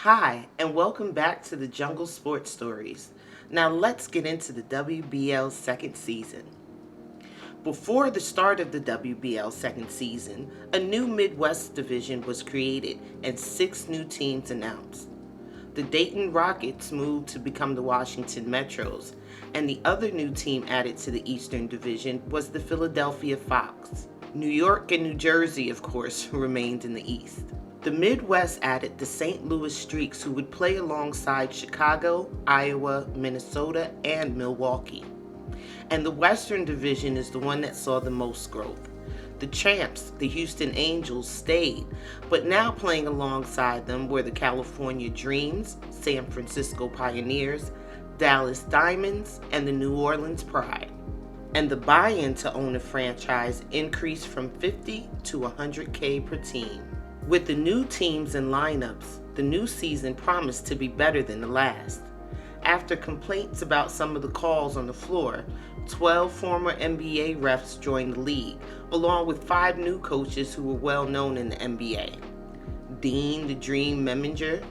Hi, and welcome back to the Jungle Sports Stories. Now let's get into the WBL's second season. Before the start of the WBL second season, a new Midwest division was created and 6 new teams announced. The Dayton Rockets moved to become the Washington Metros, and the other new team added to the Eastern Division was the Philadelphia Fox. New York and New Jersey, of course, remained in the East. The Midwest added the St. Louis Streaks, who would play alongside Chicago, Iowa, Minnesota, and Milwaukee. And the Western Division is the one that saw the most growth. The champs, the Houston Angels, stayed, but now playing alongside them were the California Dreams, San Francisco Pioneers, Dallas Diamonds, and the New Orleans Pride. And the buy-in to own a franchise increased from $50 to $100K per team. With the new teams and lineups, the new season promised to be better than the last. After complaints about some of the calls on the floor, 12 former NBA refs joined the league, along with 5 new coaches who were well known in the NBA. Dean the Dream Meminger,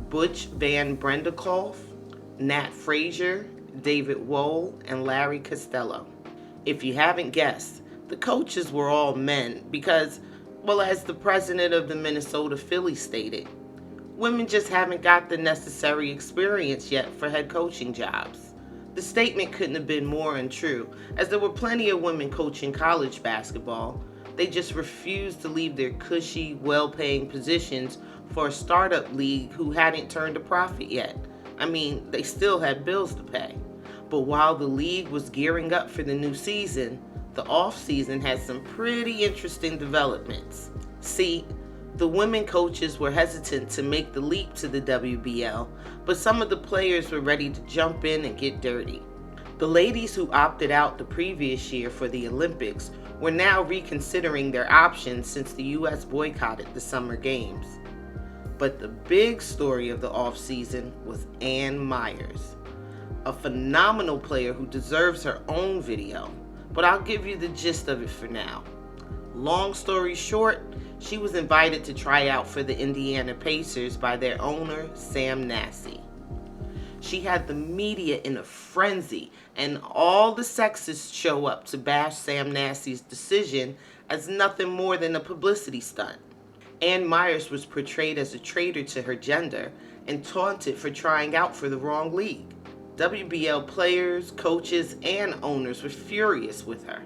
Butch Van Brendekolff, Nat Frazier, David Wohl, and Larry Costello. If you haven't guessed, the coaches were all men because, well, as the president of the Minnesota Phillies stated, women just haven't got the necessary experience yet for head coaching jobs. The statement couldn't have been more untrue, as there were plenty of women coaching college basketball. They just refused to leave their cushy, well-paying positions for a startup league who hadn't turned a profit yet. I mean, they still had bills to pay. But while the league was gearing up for the new season, the off-season had some pretty interesting developments. See, the women coaches were hesitant to make the leap to the WBL, but some of the players were ready to jump in and get dirty. The ladies who opted out the previous year for the Olympics were now reconsidering their options since the U.S. boycotted the Summer Games. But the big story of the off-season was Ann Myers, a phenomenal player who deserves her own video, but I'll give you the gist of it for now. Long story short, she was invited to try out for the Indiana Pacers by their owner, Sam Nassi. She had the media in a frenzy, and all the sexists show up to bash Sam Nassi's decision as nothing more than a publicity stunt. Ann Myers was portrayed as a traitor to her gender and taunted for trying out for the wrong league. WBL players, coaches, and owners were furious with her.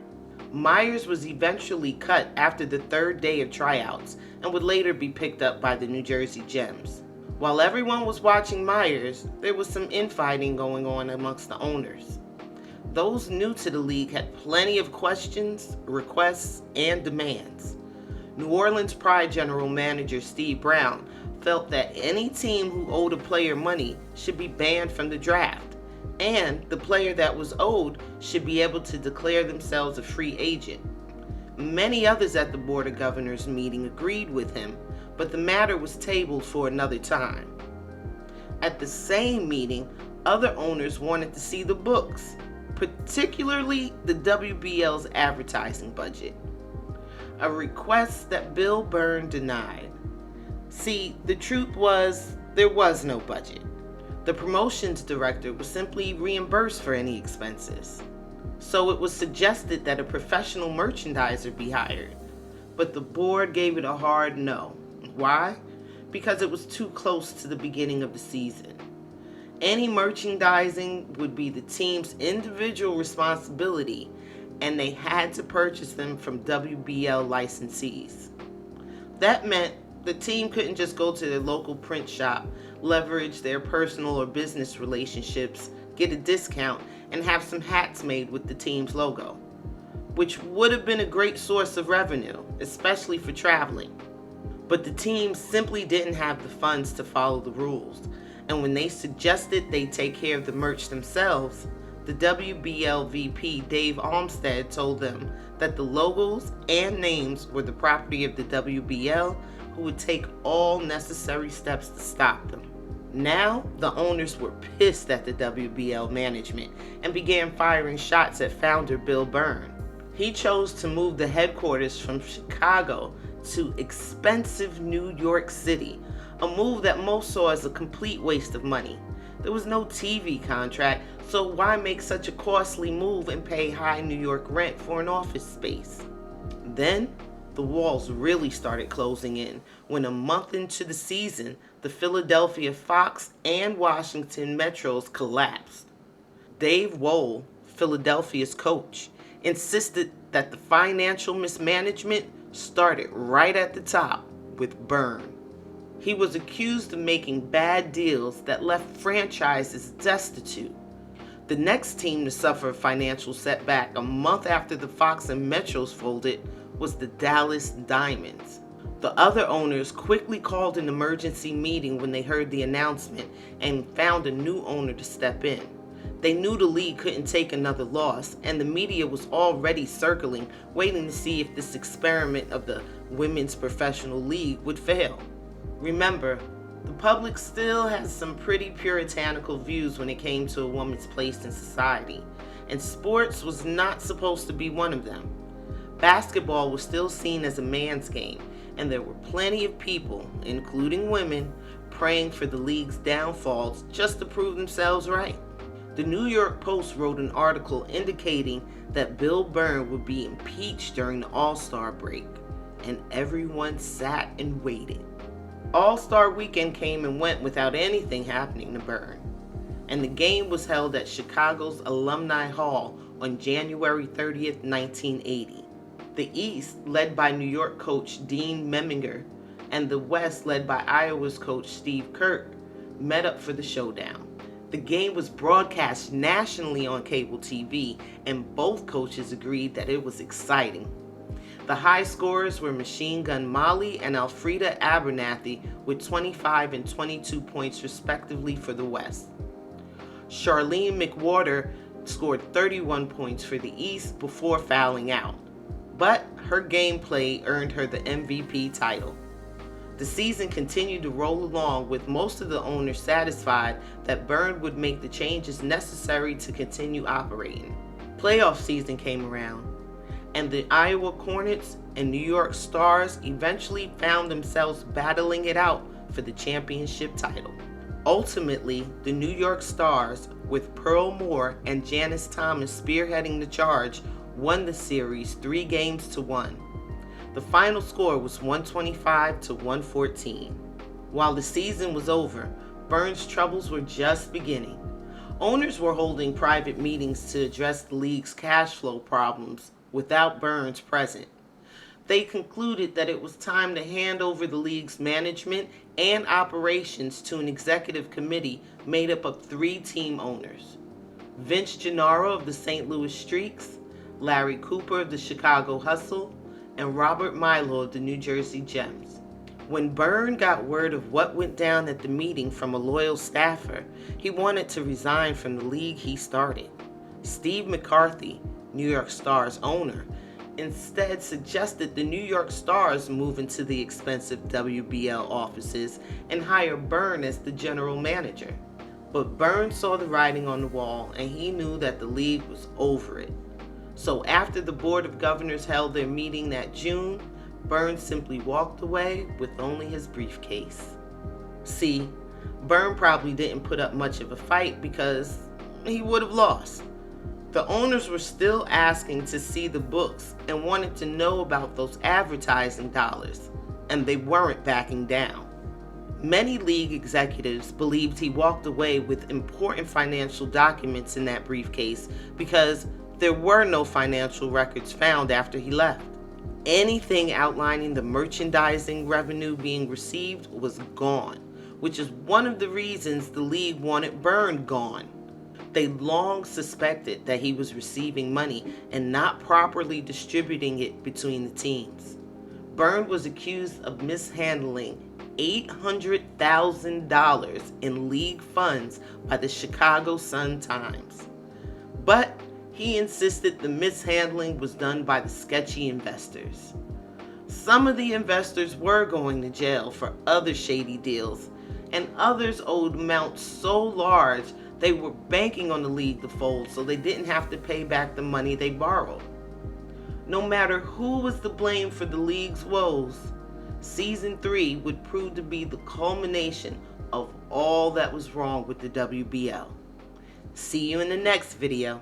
Myers was eventually cut after the 3rd day of tryouts and would later be picked up by the New Jersey Gems. While everyone was watching Myers, there was some infighting going on amongst the owners. Those new to the league had plenty of questions, requests, and demands. New Orleans Pride General Manager Steve Brown felt that any team who owed a player money should be banned from the draft, and the player that was owed should be able to declare themselves a free agent. Many others at the Board of Governors meeting agreed with him, but the matter was tabled for another time. At the same meeting, other owners wanted to see the books, particularly the WBL's advertising budget, a request that Bill Byrne denied. See, the truth was, there was no budget. The promotions director was simply reimbursed for any expenses. So it was suggested that a professional merchandiser be hired, but the board gave it a hard no. Why? Because it was too close to the beginning of the season. Any merchandising would be the team's individual responsibility, and they had to purchase them from WBL licensees. That meant the team couldn't just go to their local print shop, leverage their personal or business relationships, get a discount, and have some hats made with the team's logo, which would have been a great source of revenue, especially for traveling. But the team simply didn't have the funds to follow the rules, and when they suggested they take care of the merch themselves, the WBL VP Dave Olmstead told them that the logos and names were the property of the WBL, who would take all necessary steps to stop them. Now, the owners were pissed at the WBL management and began firing shots at founder Bill Byrne. He chose to move the headquarters from Chicago to expensive New York City, a move that most saw as a complete waste of money. There was no TV contract, so why make such a costly move and pay high New York rent for an office space? Then, the walls really started closing in when a month into the season, the Philadelphia Fox and Washington Metros collapsed. Dave Wohl, Philadelphia's coach, insisted that the financial mismanagement started right at the top with Byrne. He was accused of making bad deals that left franchises destitute. The next team to suffer a financial setback a month after the Fox and Metros folded was the Dallas Diamonds. The other owners quickly called an emergency meeting when they heard the announcement and found a new owner to step in. They knew the league couldn't take another loss, and the media was already circling, waiting to see if this experiment of the women's professional league would fail. Remember, the public still has some pretty puritanical views when it came to a woman's place in society, and sports was not supposed to be one of them. Basketball was still seen as a man's game, and there were plenty of people, including women, praying for the league's downfalls just to prove themselves right. The New York Post wrote an article indicating that Bill Byrne would be impeached during the All-Star break, and everyone sat and waited. All-Star Weekend came and went without anything happening to Byrne, and the game was held at Chicago's Alumni Hall on January 30th, 1980. The East, led by New York coach Dean Meminger, and the West, led by Iowa's coach Steve Kirk, met up for the showdown. The game was broadcast nationally on cable TV, and both coaches agreed that it was exciting. The high scorers were Machine Gun Molly and Alfreda Abernathy with 25 and 22 points respectively for the West. Charlene McWhorter scored 31 points for the East before fouling out, but her gameplay earned her the MVP title. The season continued to roll along with most of the owners satisfied that Byrne would make the changes necessary to continue operating. Playoff season came around, and the Iowa Hornets and New York Stars eventually found themselves battling it out for the championship title. Ultimately, the New York Stars, with Pearl Moore and Janice Thomas spearheading the charge, won the series 3-1. The final score was 125 to 114. While the season was over, Byrne's troubles were just beginning. Owners were holding private meetings to address the league's cash flow problems without Byrne's present. They concluded that it was time to hand over the league's management and operations to an executive committee made up of 3 team owners: Vince Gennaro of the St. Louis Streaks, Larry Cooper of the Chicago Hustle, and Robert Milo of the New Jersey Gems. When Byrne got word of what went down at the meeting from a loyal staffer, he wanted to resign from the league he started. Steve McCarthy, New York Stars owner, instead suggested the New York Stars move into the expensive WBL offices and hire Byrne as the general manager. But Byrne saw the writing on the wall, and he knew that the league was over it. So after the Board of Governors held their meeting that June, Byrne simply walked away with only his briefcase. See, Byrne probably didn't put up much of a fight because he would have lost. The owners were still asking to see the books and wanted to know about those advertising dollars, and they weren't backing down. Many league executives believed he walked away with important financial documents in that briefcase because there were no financial records found after he left. Anything outlining the merchandising revenue being received was gone, which is one of the reasons the league wanted Byrne gone. They long suspected that he was receiving money and not properly distributing it between the teams. Byrne was accused of mishandling $800,000 in league funds by the Chicago Sun-Times. But he insisted the mishandling was done by the sketchy investors. Some of the investors were going to jail for other shady deals, and others owed amounts so large they were banking on the league to fold so they didn't have to pay back the money they borrowed. No matter who was to blame for the league's woes, Season 3 would prove to be the culmination of all that was wrong with the WBL. See you in the next video.